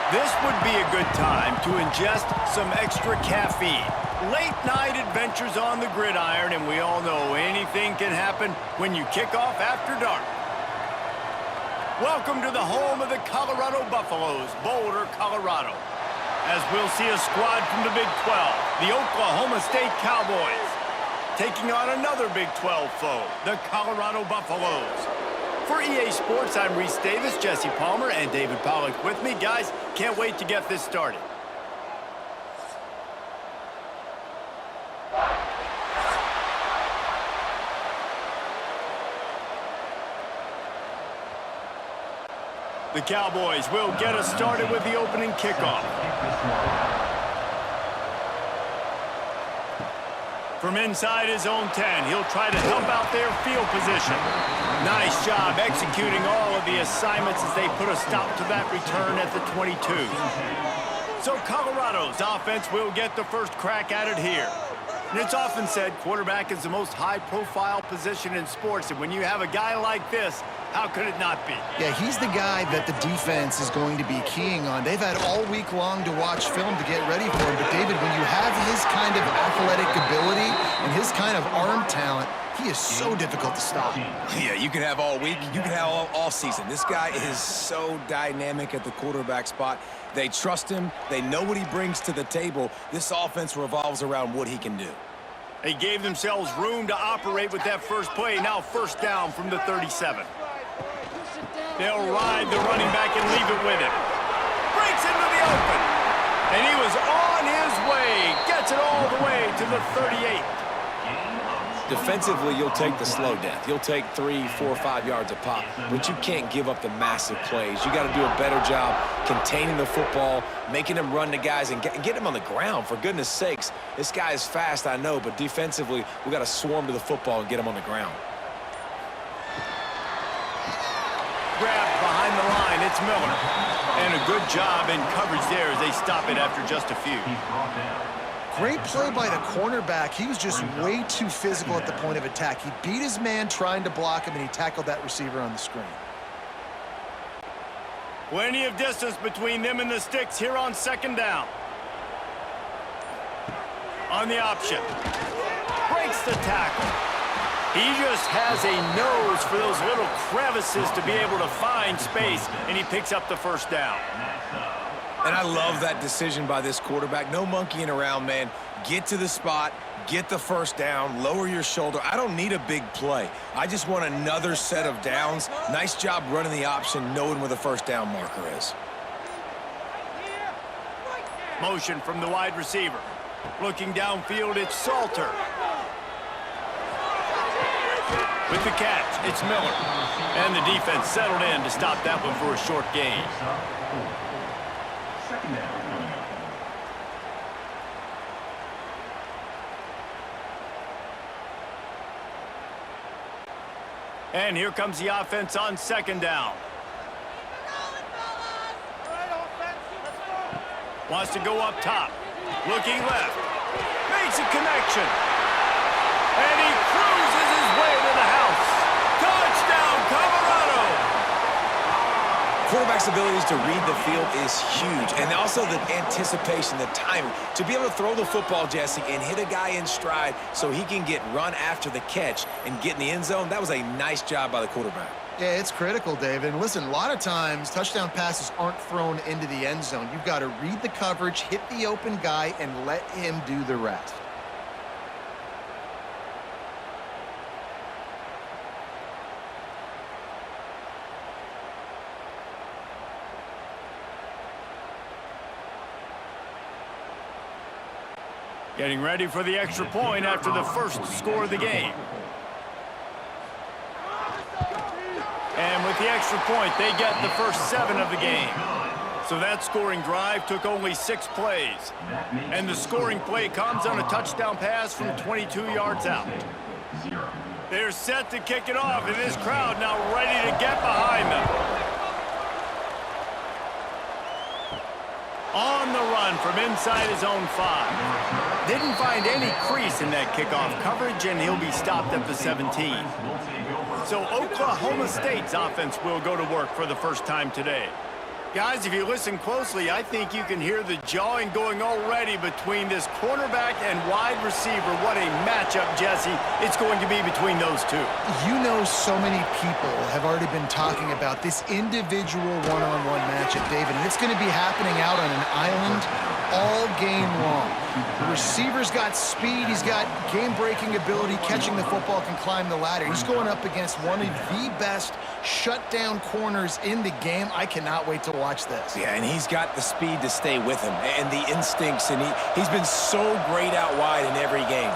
This would be a good time to ingest some extra caffeine. Late night adventures on the gridiron, and we all know anything can happen when you kick off after dark. Welcome to the home of the Colorado Buffaloes, Boulder, Colorado. As we'll see a squad from the Big 12, the Oklahoma State Cowboys, taking on another Big 12 foe, the Colorado Buffaloes. For EA Sports, I'm Reese Davis, Jesse Palmer, and David Pollack with me. Guys, can't wait to get this started. The Cowboys will get us started with the opening kickoff. From inside his own 10, he'll try to help out their field position. Nice job executing all of the assignments as they put a stop to that return at the 22. So Colorado's offense will get the first crack at it here. And it's often said quarterback is the most high-profile position in sports, and when you have a guy like this, how could it not be? Yeah, he's the guy that the defense is going to be keying on. They've had all week long to watch film to get ready for him. But, David, when you have his kind of athletic ability and his kind of arm talent, he is so difficult to stop. Yeah, you can have all week. You can have all season. This guy is so dynamic at the quarterback spot. They trust him. They know what he brings to the table. This offense revolves around what he can do. They gave themselves room to operate with that first play. Now first down from the 37. They'll ride the running back and leave it with him. Breaks into the open. And he was on his way. Gets it all the way to the 38. Defensively, you'll take the slow death. You'll take 3, 4, 5 yards a pop, but you can't give up the massive plays. You got to do a better job containing the football, making them run to guys, and get him on the ground, for goodness sakes. This guy is fast, I know, but defensively, we got to swarm to the football and get him on the ground. Grabbed behind the line, it's Miller. And a good job in coverage there as they stop it after just a few. Great play by the cornerback. He was just way too physical at the point of attack. He beat his man trying to block him, and he tackled that receiver on the screen. Plenty of distance between them and the sticks here on second down. On the option. Breaks the tackle. He just has a nose for those little crevices to be able to find space, and he picks up the first down. And I love that decision by this quarterback. No monkeying around, man. Get to the spot, get the first down, lower your shoulder. I don't need a big play. I just want another set of downs. Nice job running the option, knowing where the first down marker is. Motion from the wide receiver. Looking downfield, it's Salter. With the catch, it's Miller. And the defense settled in to stop that one for a short gain. And here comes the offense on second down. Wants to go up top. Looking left. Makes a connection. And he cruises his way to the house. Touchdown, Colorado! Quarterback's abilities to read the field is huge. And also the anticipation, the timing. To be able to throw the football, Jesse, and hit a guy in stride so he can get run after the catch and get in the end zone, that was a nice job by the quarterback. Yeah, it's critical, David. And listen, a lot of times touchdown passes aren't thrown into the end zone. You've got to read the coverage, hit the open guy, and let him do the rest. Getting ready for the extra point after the first score of the game. And with the extra point, they get the first 7 of the game. So that scoring drive took only 6 plays. And the scoring play comes on a touchdown pass from 22 yards out. They're set to kick it off, and this crowd now ready to get behind them. On the run from inside his own 5. Didn't find any crease in that kickoff coverage, and he'll be stopped at the 17. So Oklahoma State's offense will go to work for the first time today. Guys, if you listen closely, I think you can hear the jawing going already between this cornerback and wide receiver. What a matchup, Jesse, it's going to be between those two. You know, so many people have already been talking about this individual one-on-one matchup, David, and it's going to be happening out on an island all game long. The receiver's got speed, he's got game-breaking ability, catching the football, can climb the ladder. He's going up against one of the best shutdown corners in the game. I cannot wait to watch this. Yeah, and he's got the speed to stay with him and the instincts, and he's been so great out wide in every game.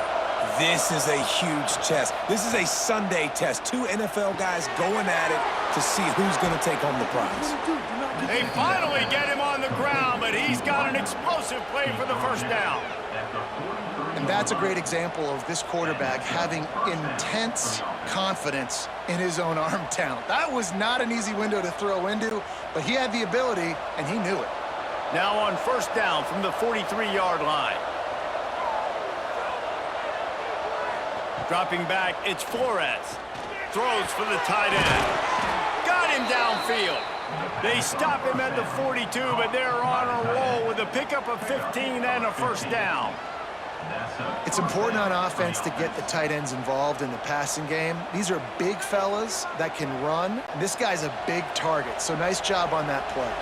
This is a huge test. This is a Sunday test. Two NFL guys going at it to see who's going to take home the prize. They finally get him on the ground, but he's got an explosive play for the first down. And that's a great example of this quarterback having intense confidence in his own arm talent. That was not an easy window to throw into, but he had the ability, and he knew it. Now on first down from the 43-yard line. Dropping back, it's Flores. Throws for the tight end. Got him downfield. They stop him at the 42, but they're on a roll with a pickup of 15 and a first down. It's important on offense to get the tight ends involved in the passing game. These are big fellas that can run, and this guy's a big target, so nice job on that play.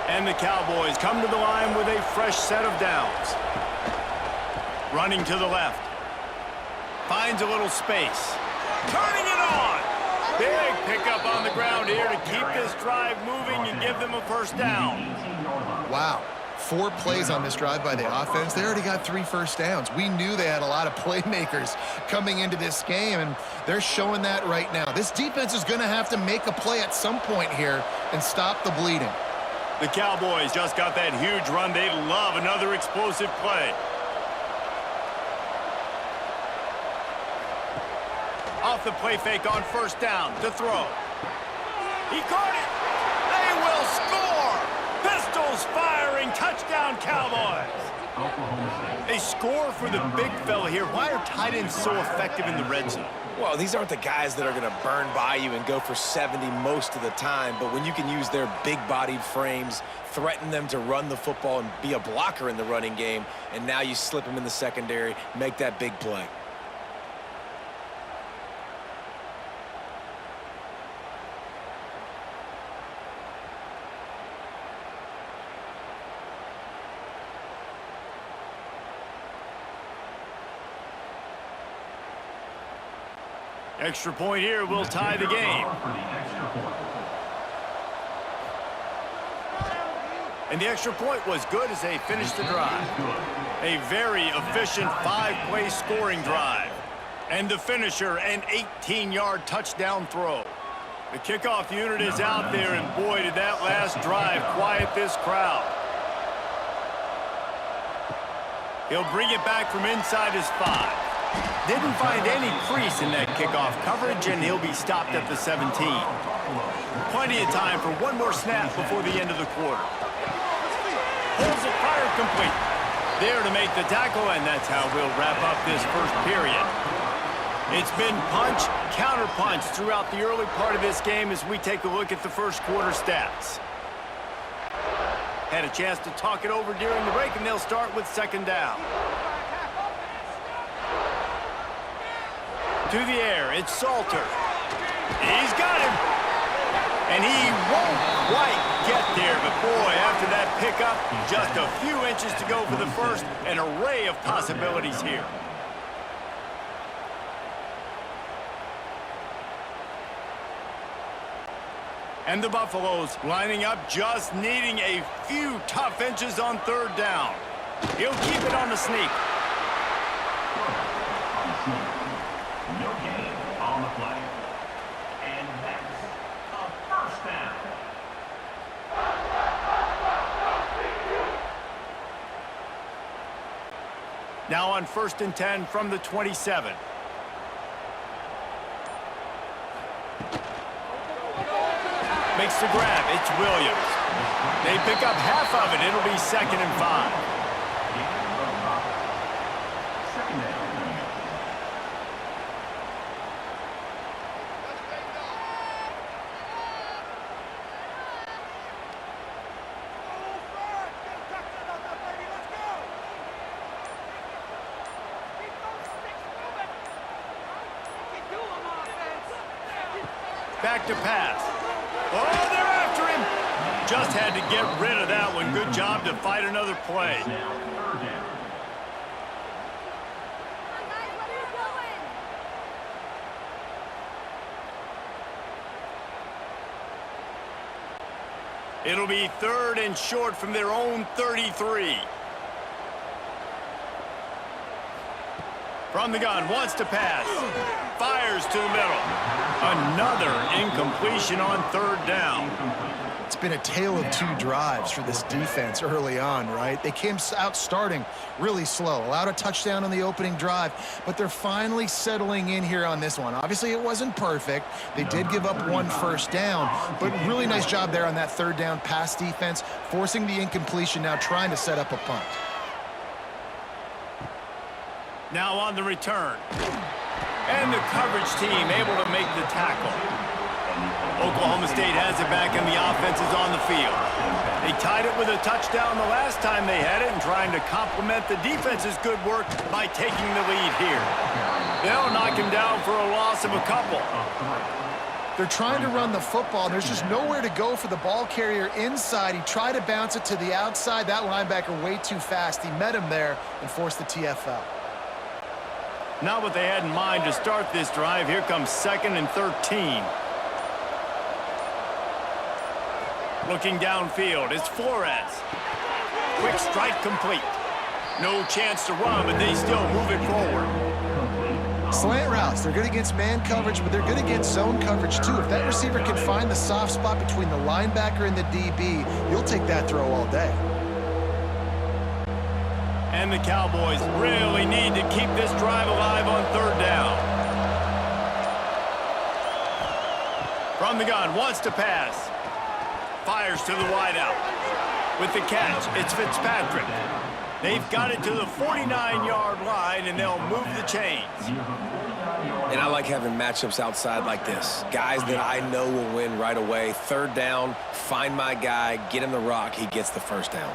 And the Cowboys come to the line with a fresh set of downs. Running to the left. Finds a little space. Turning it on. Big pickup on the ground here to keep this drive moving and give them a first down. Wow. 4 plays on this drive by the offense. They already got 3 first downs. We knew they had a lot of playmakers coming into this game, and they're showing that right now. This defense is going to have to make a play at some point here and stop the bleeding. The Cowboys just got that huge run. They love another explosive play. Off the play fake on first down to throw. He caught it. They will score. Pistols firing. Touchdown, Cowboys. A score for the big fella here. Why are tight ends so effective in the red zone? Well, these aren't the guys that are going to burn by you and go for 70 most of the time, but when you can use their big-bodied frames, threaten them to run the football and be a blocker in the running game, and now you slip them in the secondary, make that big play. Extra point here will tie the game. And the extra point was good as they finished the drive. A very efficient 5-play scoring drive. And the finisher, an 18-yard touchdown throw. The kickoff unit is out there, and boy, did that last drive quiet this crowd. He'll bring it back from inside his 5. Didn't find any crease in that kickoff coverage, and he'll be stopped at the 17. Plenty of time for one more snap before the end of the quarter. Holds it fired complete. There to make the tackle, and that's how we'll wrap up this first period. It's been punch, counter punch throughout the early part of this game as we take a look at the first quarter stats. Had a chance to talk it over during the break, and they'll start with second down. To the air, it's Salter. He's got him. And he won't quite get there, but boy, after that pickup, just a few inches to go for the first, an array of possibilities here. And the Buffaloes lining up, just needing a few tough inches on third down. He'll keep it on the sneak. No gain on the play. And that's a first down. Now on 1st and 10 from the 27. Makes the grab. It's Williams. They pick up half of it. It'll be 2nd and 5. Back to pass. Oh, they're after him. Just had to get rid of that one. Good job to fight another play. It'll be 3rd and short from their own 33. From the gun, wants to pass. Fires to the middle. Another incompletion on 3rd down. It's been a tale of 2 drives for this defense early on, right? They came out starting really slow, allowed a touchdown on the opening drive, but they're finally settling in here on this one. Obviously, it wasn't perfect. They did give up 1 first down, but really nice job there on that 3rd down pass defense, forcing the incompletion, now trying to set up a punt. Now on the return. And the coverage team able to make the tackle. Oklahoma State has it back and the offense is on the field. They tied it with a touchdown the last time they had it and trying to complement the defense's good work by taking the lead here. They'll knock him down for a loss of a couple. They're trying to run the football, and there's just nowhere to go for the ball carrier inside. He tried to bounce it to the outside. That linebacker way too fast. He met him there and forced the TFL. Not what they had in mind to start this drive. Here comes 2nd and 13. Looking downfield, it's Flores. Quick strike complete. No chance to run, but they still move it forward. Slant routes, they're good against man coverage, but they're good against zone coverage too. If that receiver can find the soft spot between the linebacker and the DB, you'll take that throw all day. And the Cowboys really need to keep this drive alive on 3rd down. From the gun, wants to pass. Fires to the wideout. With the catch, it's Fitzpatrick. They've got it to the 49-yard line, and they'll move the chains. And I like having matchups outside like this. Guys that I know will win right away. 3rd down, find my guy, get him the rock, he gets the first down.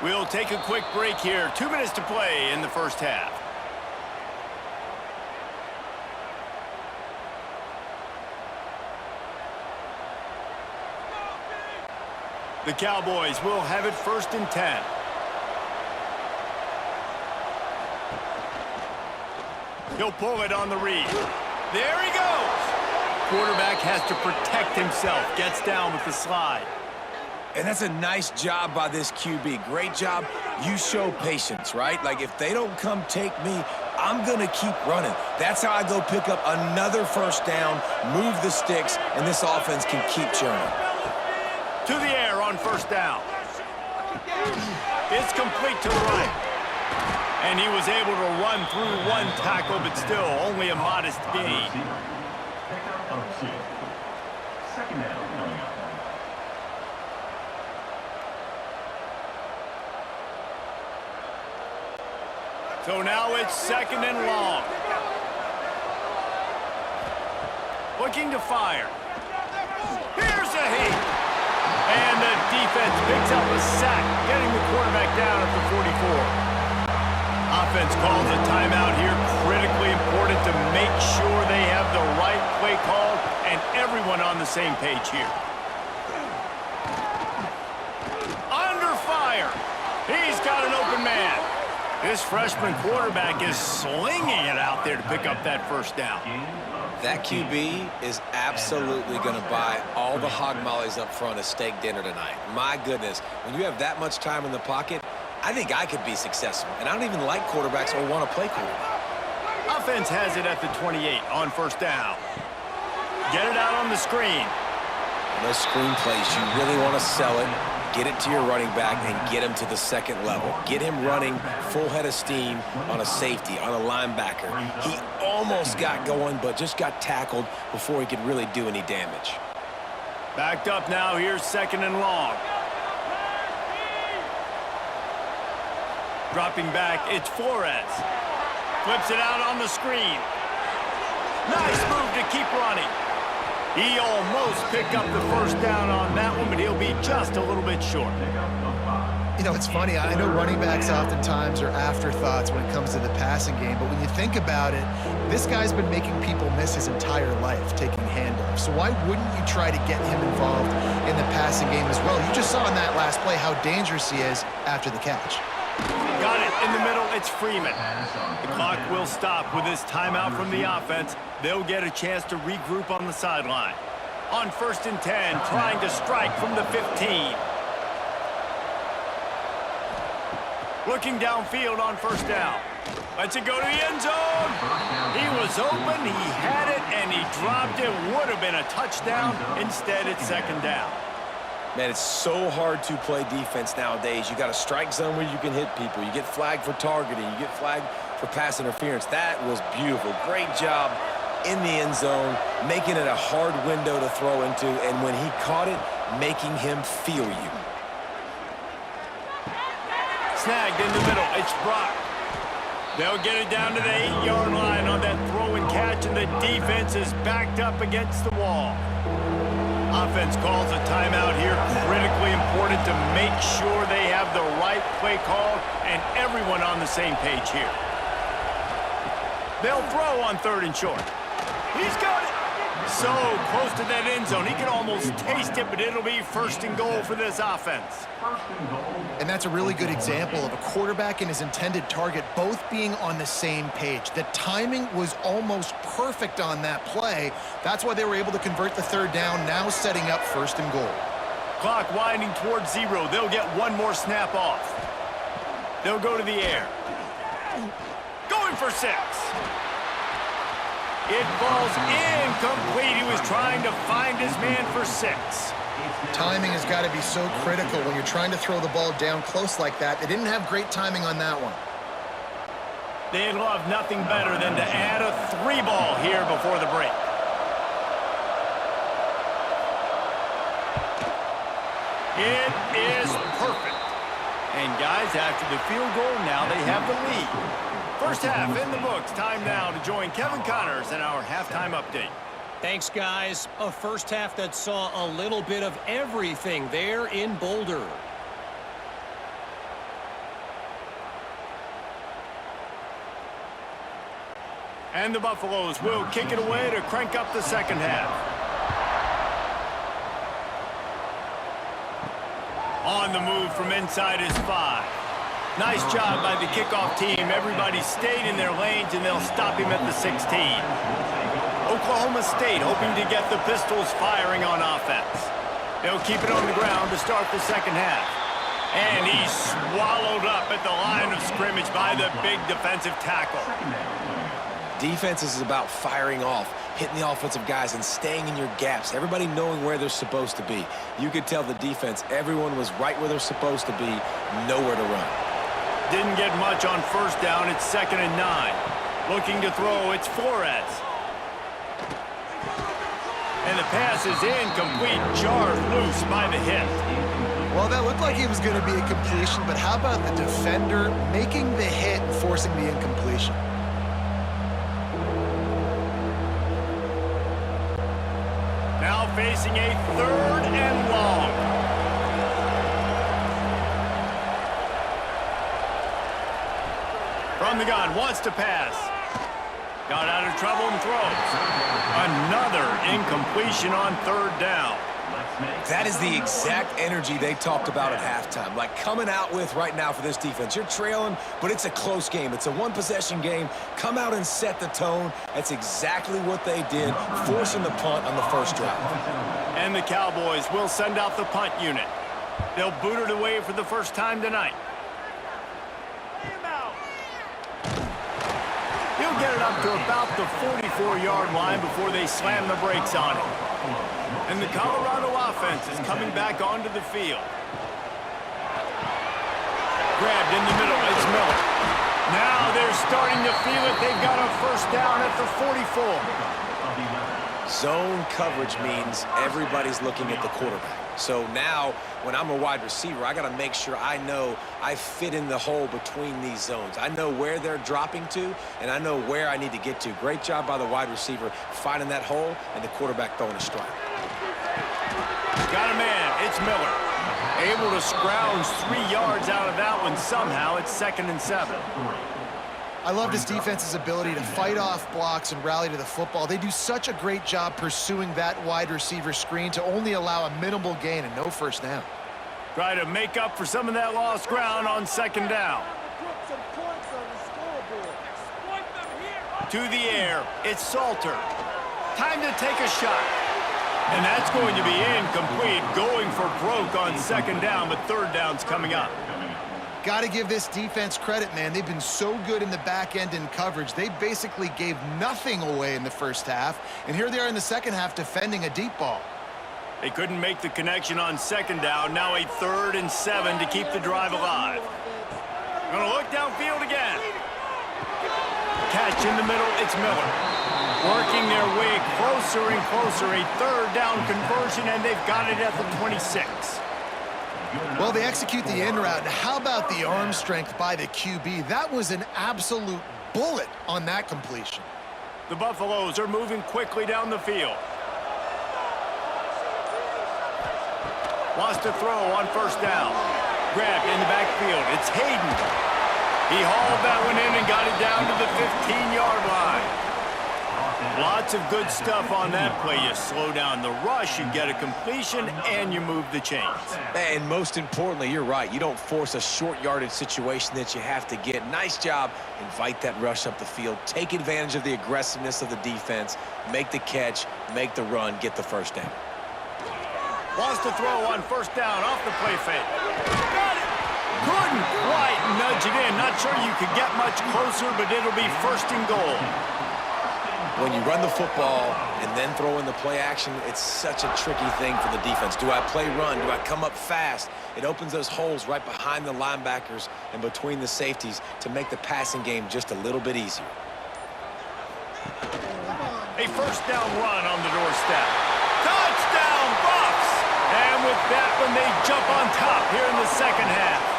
We'll take a quick break here. 2 minutes to play in the first half. The Cowboys will have it 1st and 10. He'll pull it on the read. There he goes. Quarterback has to protect himself. Gets down with the slide. And that's a nice job by this QB. Great job. You show patience, right? Like, if they don't come take me, I'm going to keep running. That's how I go pick up another first down, move the sticks, and this offense can keep churning. To the air on 1st down. It's complete to the right. And he was able to run through 1 tackle, but still only a modest gain. Pickup of 2. 2nd down coming up. So now it's 2nd and long. Looking to fire. Here's a hit. And the defense picks up a sack, getting the quarterback down at the 44. Offense calls a timeout here. Critically important to make sure they have the right play call and everyone on the same page here. Under fire. He's got an open man. This freshman quarterback is slinging it out there to pick up that first down. That QB is absolutely going to buy all the hog mollies up front of steak dinner tonight. My goodness, when you have that much time in the pocket, I think I could be successful. And I don't even like quarterbacks or want to play quarterback. Offense has it at the 28 on 1st down. Get it out on the screen. And those screen plays, you really want to sell it. Get it to your running back and get him to the 2nd level. Get him running full head of steam on a safety, on a linebacker. He almost got going, but just got tackled before he could really do any damage. Backed up now. Here's 2nd and long. Dropping back, it's Flores. Flips it out on the screen. Nice move to keep running. He almost picked up the first down on that one, but he'll be just a little bit short. You know, it's funny. I know running backs oftentimes are afterthoughts when it comes to the passing game, but when you think about it, this guy's been making people miss his entire life taking handoffs. half, so why wouldn't you try to get him involved in the passing game as well? You just saw in that last play how dangerous he is after the catch. Got it in the middle. It's Freeman. The clock will stop with this timeout from the offense. They'll get a chance to regroup on the sideline. On 1st and 10, trying to strike from the 15. Looking downfield on 1st down. Lets it go to the end zone. He was open, he had it, and he dropped it. Would have been a touchdown. Instead, it's 2nd down. Man, it's so hard to play defense nowadays. You got a strike zone where you can hit people. You get flagged for targeting. You get flagged for pass interference. That was beautiful. Great job in the end zone, making it a hard window to throw into, and when he caught it, making him feel you. Snagged in the middle. It's Brock. They'll get it down to the 8-yard line on that throw and catch, and the defense is backed up against the wall. Offense calls a timeout here. Critically important to make sure they have the right play call and everyone on the same page here. They'll throw on 3rd and short. He's got it. So close to that end zone. He can almost taste it, but it'll be 1st and goal for this offense. And that's a really good example of a quarterback and his intended target both being on the same page. The timing was almost perfect on that play. That's why they were able to convert the 3rd down, now setting up 1st and goal. Clock winding towards 0. They'll get one more snap off. They'll go to the air. Going for 6. It falls incomplete. He was trying to find his man for 6. Timing has got to be so critical when you're trying to throw the ball down close like that. They didn't have great timing on that one. They'd love nothing better than to add a 3-ball here before the break. It is perfect. And guys, after the field goal, now they have the lead. First half in the books. Time now to join Kevin Connors in our halftime update. Thanks, guys. A first half that saw a little bit of everything there in Boulder. And the Buffaloes will kick it away to crank up the second half. On the move from inside is 5. Nice job by the kickoff team. Everybody stayed in their lanes, and they'll stop him at the 16. Oklahoma State hoping to get the Pistols firing on offense. They'll keep it on the ground to start the second half. And he's swallowed up at the line of scrimmage by the big defensive tackle. Defense is about firing off, hitting the offensive guys, and staying in your gaps. Everybody knowing where they're supposed to be. You could tell the defense, everyone was right where they're supposed to be, nowhere to run. Didn't get much on 1st down. It's 2nd and 9. Looking to throw, it's Flores. And the pass is incomplete. Jarred loose by the hit. Well, that looked like it was going to be a completion, but how about the defender making the hit and forcing the incompletion? Now facing a 3rd and long. From the gun, wants to pass. Got out of trouble and throws. Another incompletion on 3rd down. That is the exact energy they talked about at halftime. Like coming out with right now for this defense. You're trailing, but it's a close game. It's a one-possession game. Come out and set the tone. That's exactly what they did, forcing the punt on the 1st drive. And the Cowboys will send out the punt unit. They'll boot it away for the first time tonight. He'll get it up to about the 44-yard line before they slam the brakes on it. And the Colorado offense is coming back onto the field. Grabbed in the middle, it's Miller. Now they're starting to feel it. They've got a 1st down at the 44. Zone coverage means everybody's looking at the quarterback. So now, when I'm a wide receiver, I got to make sure I know I fit in the hole between these zones. I know where they're dropping to, and I know where I need to get to. Great job by the wide receiver finding that hole, and the quarterback throwing a strike. Got a man. It's Miller. Able to scrounge 3 yards out of that one somehow. It's 2nd and 7. I love this defense's ability to fight off blocks and rally to the football. They do such a great job pursuing that wide receiver screen to only allow a minimal gain and no first down. Try to make up for some of that lost ground on second down. To the air, it's Salter. Time to take a shot. And that's going to be incomplete, going for broke on second down, but third down's coming up. Got to give this defense credit, man. They've been so good in the back end in coverage. They basically gave nothing away in the first half, and here they are in the second half defending a deep ball. They couldn't make the connection on second down. Now a 3rd and 7 to keep the drive alive. Gonna look downfield again. Catch in the middle, it's Miller. Working their way closer and closer. A 3rd down conversion, and they've got it at the 26. Well, they execute the in route. How about the arm strength by the QB? That was an absolute bullet on that completion. The Buffaloes are moving quickly down the field. Wants to throw on first down. Grabbed in the backfield. It's Hayden. He hauled that one in and got it down to the 15-yard line. Lots of good stuff on that play. You slow down the rush, you get a completion, and you move the chains. And most importantly, you're right. You don't force a short yardage situation that you have to get. Nice job. Invite that rush up the field. Take advantage of the aggressiveness of the defense. Make the catch, make the run, get the first down. Wants to throw on first down off the play fake. Got it! Couldn't quite nudge it in. Not sure you could get much closer, but it'll be first and goal. When you run the football and then throw in the play action, it's such a tricky thing for the defense. Do I play run? Do I come up fast? It opens those holes right behind the linebackers and between the safeties to make the passing game just a little bit easier. A first down run on the doorstep. Touchdown, Buffs! And with that one, they jump on top here in the second half.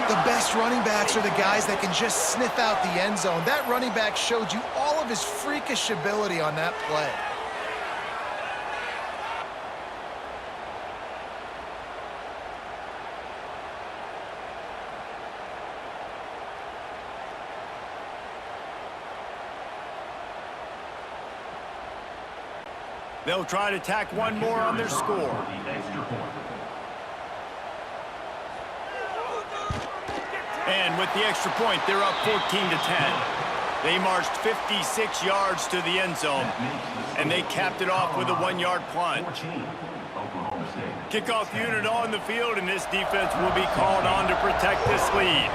The best running backs are the guys that can just sniff out the end zone. That running back showed you all of his freakish ability on that play. They'll try to tack one more on their score. And with the extra point, they're up 14-10. They marched 56 yards to the end zone, and they capped it off with a 1-yard plunge. Kickoff unit on the field, and this defense will be called on to protect this lead.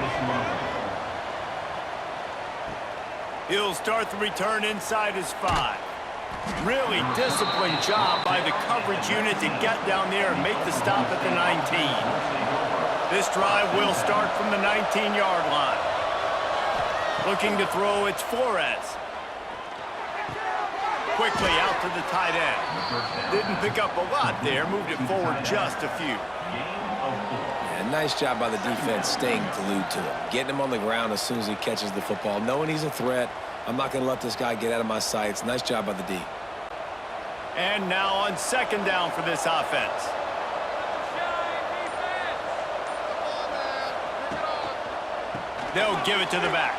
He'll start the return inside his 5. Really disciplined job by the coverage unit to get down there and make the stop at the 19. This drive will start from the 19-yard line. Looking to throw, it's Flores. Quickly out to the tight end. Didn't pick up a lot there, moved it forward just a few. Yeah, nice job by the defense staying glued to him. Getting him on the ground as soon as he catches the football. Knowing he's a threat, I'm not going to let this guy get out of my sights. Nice job by the D. And now on second down for this offense. They'll give it to the back.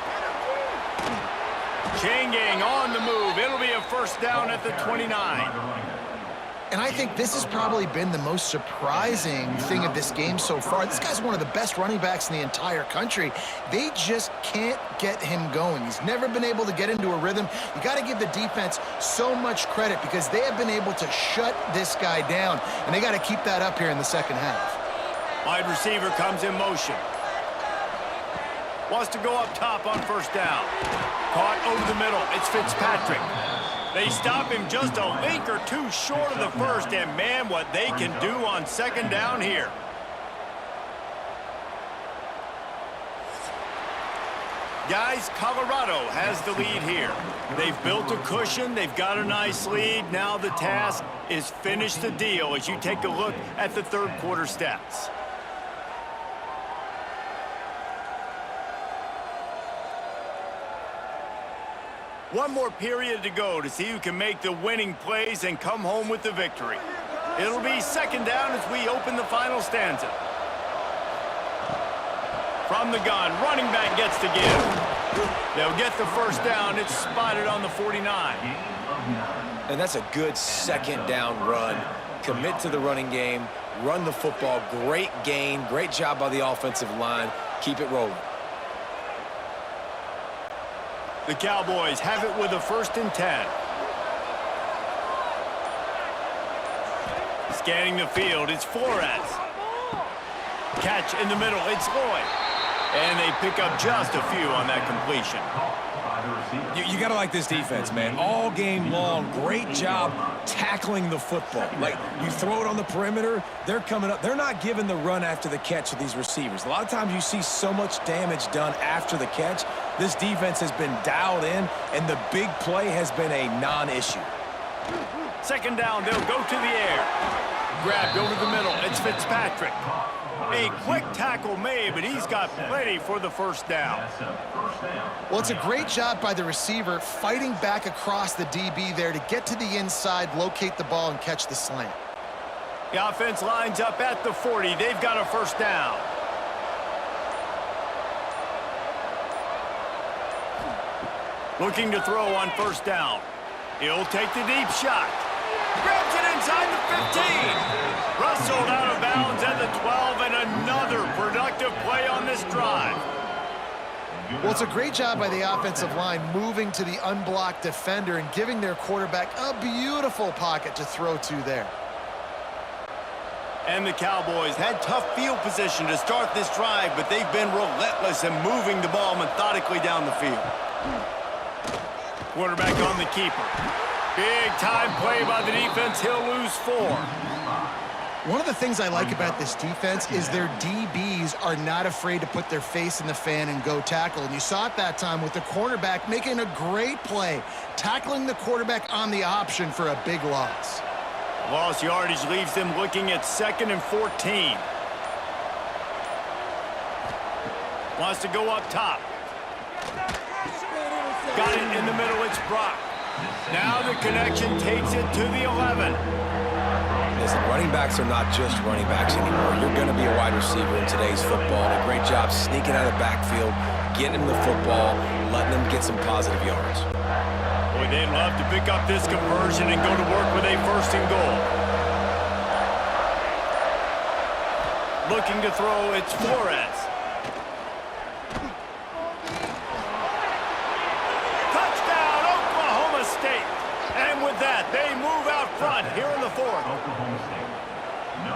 Chain gang on the move. It'll be a first down at the 29. And I think this has probably been the most surprising thing of this game so far. This guy's one of the best running backs in the entire country. They just can't get him going. He's never been able to get into a rhythm. You got to give the defense so much credit because they have been able to shut this guy down, and they got to keep that up here in the second half. Wide receiver comes in motion. Wants to go up top on first down. Caught over the middle. It's Fitzpatrick. They stop him just a link or two short of the first, and man, what they can do on second down here. Guys, Colorado has the lead here. They've built a cushion. They've got a nice lead. Now the task is finish the deal as you take a look at the third quarter stats. One more period to go to see who can make the winning plays and come home with the victory. It'll be second down as we open the final stanza. From the gun, running back gets to give. They'll get the first down. It's spotted on the 49. And that's a good second down run. Commit to the running game, run the football. Great gain, great job by the offensive line. Keep it rolling. The Cowboys have it with a 1st and 10. Scanning the field, it's Flores. Catch in the middle, it's Lloyd. And they pick up just a few on that completion. You got to like this defense, man. All game long, great job tackling the football. Like, you throw it on the perimeter, they're coming up. They're not giving the run after the catch to these receivers. A lot of times you see so much damage done after the catch. This defense has been dialed in, and the big play has been a non-issue. 2nd down, they'll go to the air. Grabbed over the middle, it's Fitzpatrick. A quick tackle made, but he's got plenty for the 1st down. Well, it's a great job by the receiver fighting back across the DB there to get to the inside, locate the ball, and catch the slant. The offense lines up at the 40. They've got a 1st down. Looking to throw on 1st down. He'll take the deep shot. Grabs it inside the 15. Rustled out of bounds at the 12, and another productive play on this drive. Well, it's a great job by the offensive line moving to the unblocked defender and giving their quarterback a beautiful pocket to throw to there. And the Cowboys had tough field position to start this drive, but they've been relentless in moving the ball methodically down the field. Quarterback on the keeper. Big time play by the defense. He'll lose 4. One of the things I like about this defense is their DBs are not afraid to put their face in the fan and go tackle. And you saw it that time with the cornerback making a great play, tackling the quarterback on the option for a big loss. Lost yardage leaves them looking at 2nd and 14. Wants to go up top. Got it in the middle, it's Brock. Now the connection takes it to the 11. Listen, running backs are not just running backs anymore. You're going to be a wide receiver in today's football. And a great job sneaking out of the backfield, getting them the football, letting them get some positive yards. Boy, they'd love to pick up this conversion and go to work with a 1st and goal. Looking to throw, it's Flores. Touchdown, Oklahoma State. And with that, they move out front here in the 4th.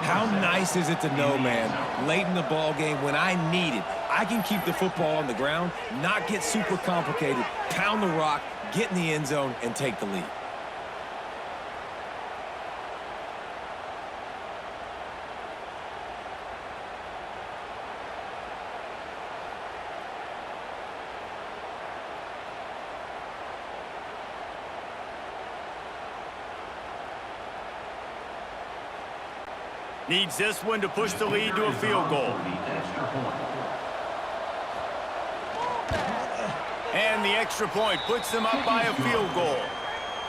How nice is it to know, man, late in the ball game when I need it, I can keep the football on the ground, not get super complicated, pound the rock, get in the end zone, and take the lead. Needs this one to push the lead to a field goal. And the extra point puts them up by a field goal.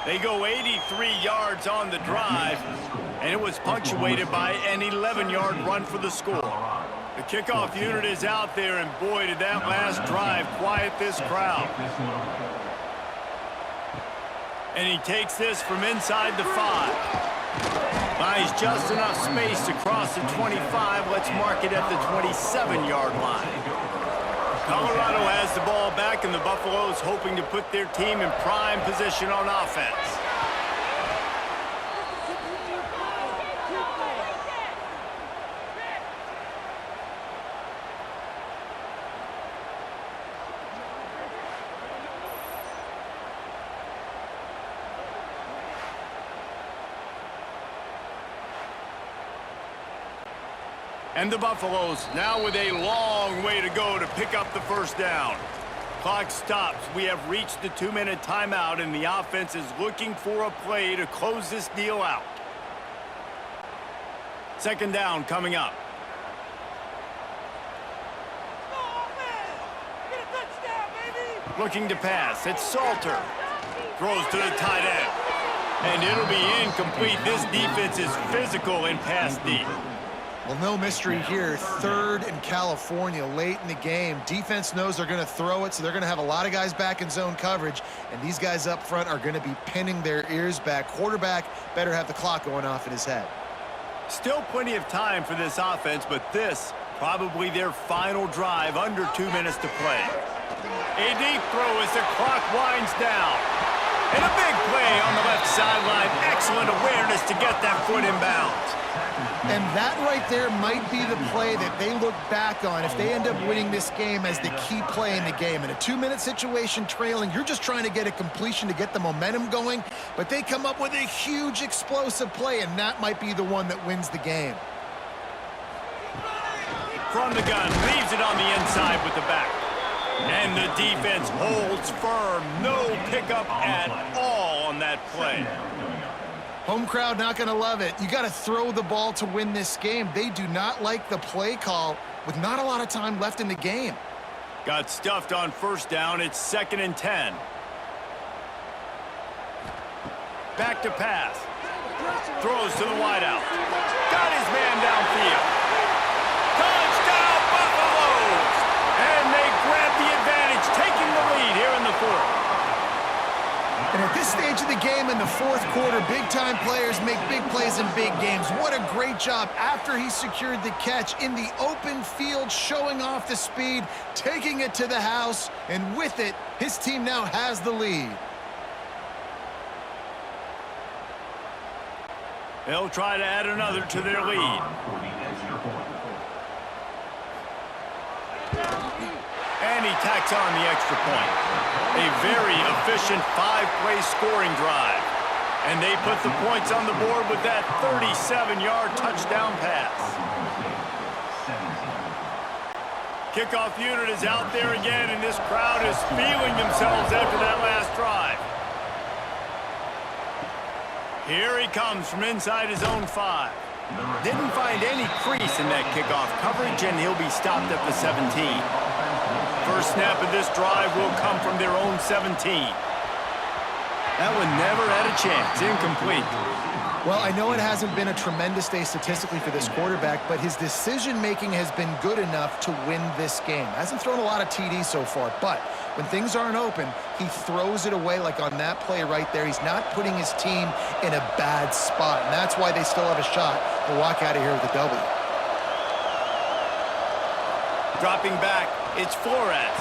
They go 83 yards on the drive, and it was punctuated by an 11-yard run for the score. The kickoff unit is out there, and boy, did that last drive quiet this crowd. And he takes this from inside the 5. Buys just enough space to cross the 25. Let's mark it at the 27-yard line. Colorado has the ball back, and the Buffaloes hoping to put their team in prime position on offense. And the Buffaloes now with a long way to go to pick up the 1st down. Clock stops. We have reached the 2-minute timeout, and the offense is looking for a play to close this deal out. 2nd down coming up. Looking to pass. It's Salter. Throws to the tight end. And it'll be incomplete. This defense is physical and pass deep. Well, no mystery here. 3rd and California late in the game. Defense knows they're going to throw it, so they're going to have a lot of guys back in zone coverage, and these guys up front are going to be pinning their ears back. Quarterback better have the clock going off in his head. Still plenty of time for this offense, but this probably their final drive, under 2 minutes to play. A deep throw as the clock winds down. And a big play on the left sideline. Excellent awareness to get that foot in bounds. And that right there might be the play that they look back on if they end up winning this game as the key play in the game. In a 2-minute situation trailing, you're just trying to get a completion to get the momentum going, but they come up with a huge explosive play, and that might be the one that wins the game. From the gun, leaves it on the inside with the back. And the defense holds firm. No pickup at all on that play. Home crowd not going to love it. You got to throw the ball to win this game. They do not like the play call with not a lot of time left in the game. Got stuffed on 1st down. It's 2nd and 10. Back to pass. Throws to the wideout. Got his man downfield. Touchdown, Buffaloes! And they grab the advantage, taking the lead here in the 4th. And at this stage of the game in the 4th quarter, big-time players make big plays in big games. What a great job after he secured the catch in the open field, showing off the speed, taking it to the house, and with it, his team now has the lead. They'll try to add another to their lead. And he tacks on the extra point. A very efficient 5-play scoring drive. And they put the points on the board with that 37-yard touchdown pass. Kickoff unit is out there again, and this crowd is feeling themselves after that last drive. Here he comes from inside his own 5. Didn't find any crease in that kickoff coverage, and he'll be stopped at the 17. First snap of this drive will come from their own 17. That one never had a chance. Incomplete. Well, I know it hasn't been a tremendous day statistically for this quarterback, but his decision-making has been good enough to win this game. Hasn't thrown a lot of TDs so far, but when things aren't open, he throws it away like on that play right there. He's not putting his team in a bad spot, and that's why they still have a shot to walk out of here with a W. Dropping back, it's Flores.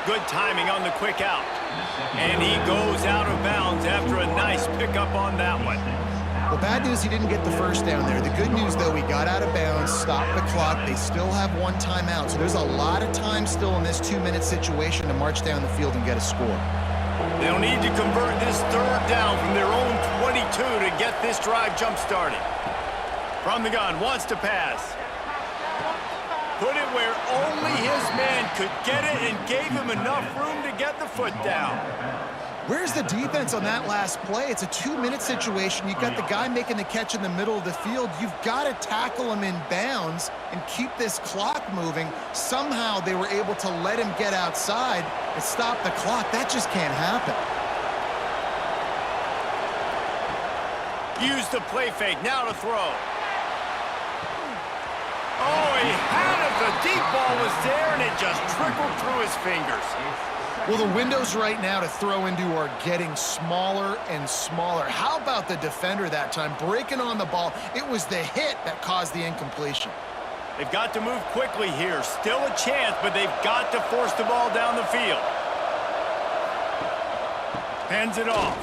Good timing on the quick out. And he goes out of bounds after a nice pickup on that one. Well, bad news, he didn't get the first down there. The good news, though, he got out of bounds, stopped the clock. They still have 1 timeout, so there's a lot of time still in this 2-minute situation to march down the field and get a score. They'll need to convert this 3rd down from their own 22 to get this drive jump-started. From the gun, wants to pass. Put it where only his man could get it and gave him enough room to get the foot down. Where's the defense on that last play? It's a 2-minute situation. You've got the guy making the catch in the middle of the field. You've got to tackle him in bounds and keep this clock moving. Somehow they were able to let him get outside and stop the clock. That just can't happen. Use the play fake, now to throw. Oh, he had it. The deep ball was there, and it just trickled through his fingers. Well, the windows right now to throw into are getting smaller and smaller. How about the defender that time breaking on the ball? It was the hit that caused the incompletion. They've got to move quickly here. Still a chance, but they've got to force the ball down the field. Hands it off.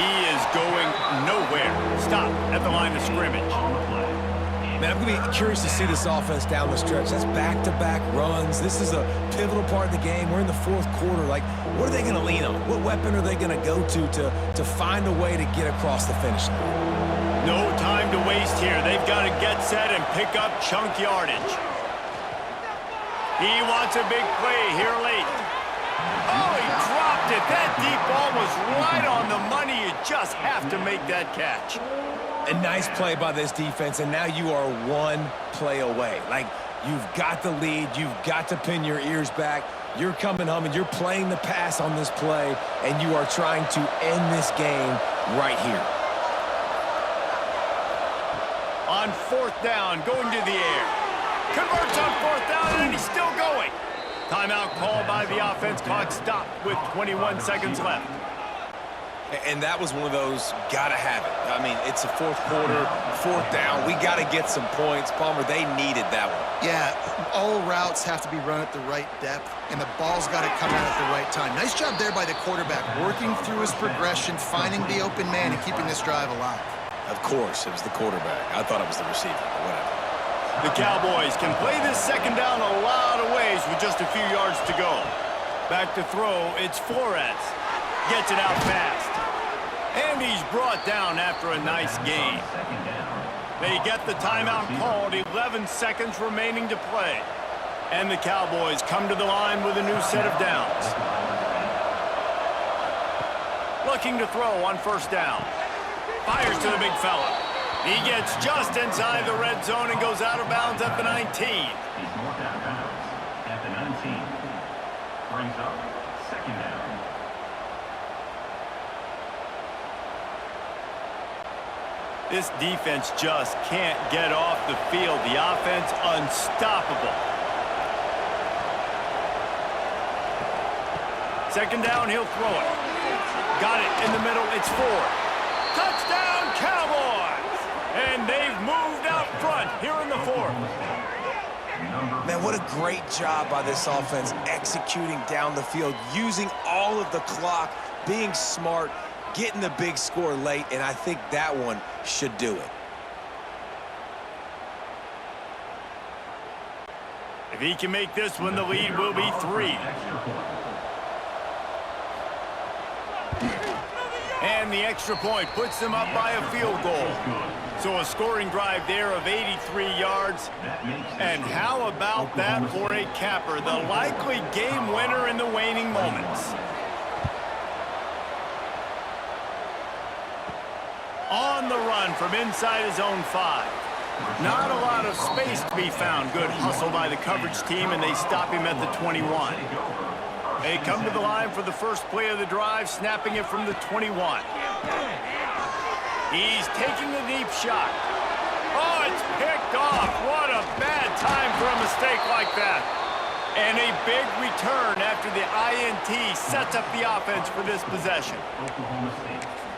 He is going nowhere. Stop at the line of scrimmage. Man, I'm going to be curious to see this offense down the stretch. That's back-to-back runs. This is a pivotal part of the game. We're in the 4th quarter. Like, what are they going to lean on? What weapon are they going to go to find a way to get across the finish line? No time to waste here. They've got to get set and pick up chunk yardage. He wants a big play here late. Oh, he dropped it. That deep ball was right on the money. You just have to make that catch. A nice play by this defense, and now you are 1 play away. Like, you've got the lead. You've got to pin your ears back. You're coming home, and you're playing the pass on this play, and you are trying to end this game right here. On fourth down, going to the air. Converts on fourth down, and he's still going. Timeout called by the offense. Clock stopped with 21 seconds left. And that was one of those, gotta have it. I mean, it's a fourth quarter, fourth down. We gotta get some points. Palmer, they needed that one. Yeah, all routes have to be run at the right depth, and the ball's got to come out at the right time. Nice job there by the quarterback, working through his progression, finding the open man, and keeping this drive alive. Of course, it was the quarterback. I thought it was the receiver, but whatever. The Cowboys can play this second down a lot of ways with just a few yards to go. Back to throw, it's Flores. Gets it out fast. And he's brought down after a nice gain. They get the timeout called, 11 seconds remaining to play. And the Cowboys come to the line with a new set of downs. Looking to throw on first down. Fires to the big fella. He gets just inside the red zone and goes out of bounds at the 19. He's more down bounds at the 19. Brings up second down. This defense just can't get off the field. The offense unstoppable. Second down, he'll throw it. Got it in the middle, it's Ford. Touchdown, Cowboys! And they've moved out front here in the fourth. Man, what a great job by this offense executing down the field, using all of the clock, being smart, getting the big score late, and I think that one should do it. If he can make this one, the lead will be 3. And the extra point puts them up by a field goal. So a scoring drive there of 83 yards. And how about that for a capper? The likely game winner in the waning moments. On the run from inside his own 5. Not a lot of space to be found. Good hustle by the coverage team, and they stop him at the 21. They come to the line for the first play of the drive, snapping it from the 21. He's taking a deep shot. Oh, it's picked off. What a bad time for a mistake like that. And a big return after the INT sets up the offense for this possession. Oklahoma State.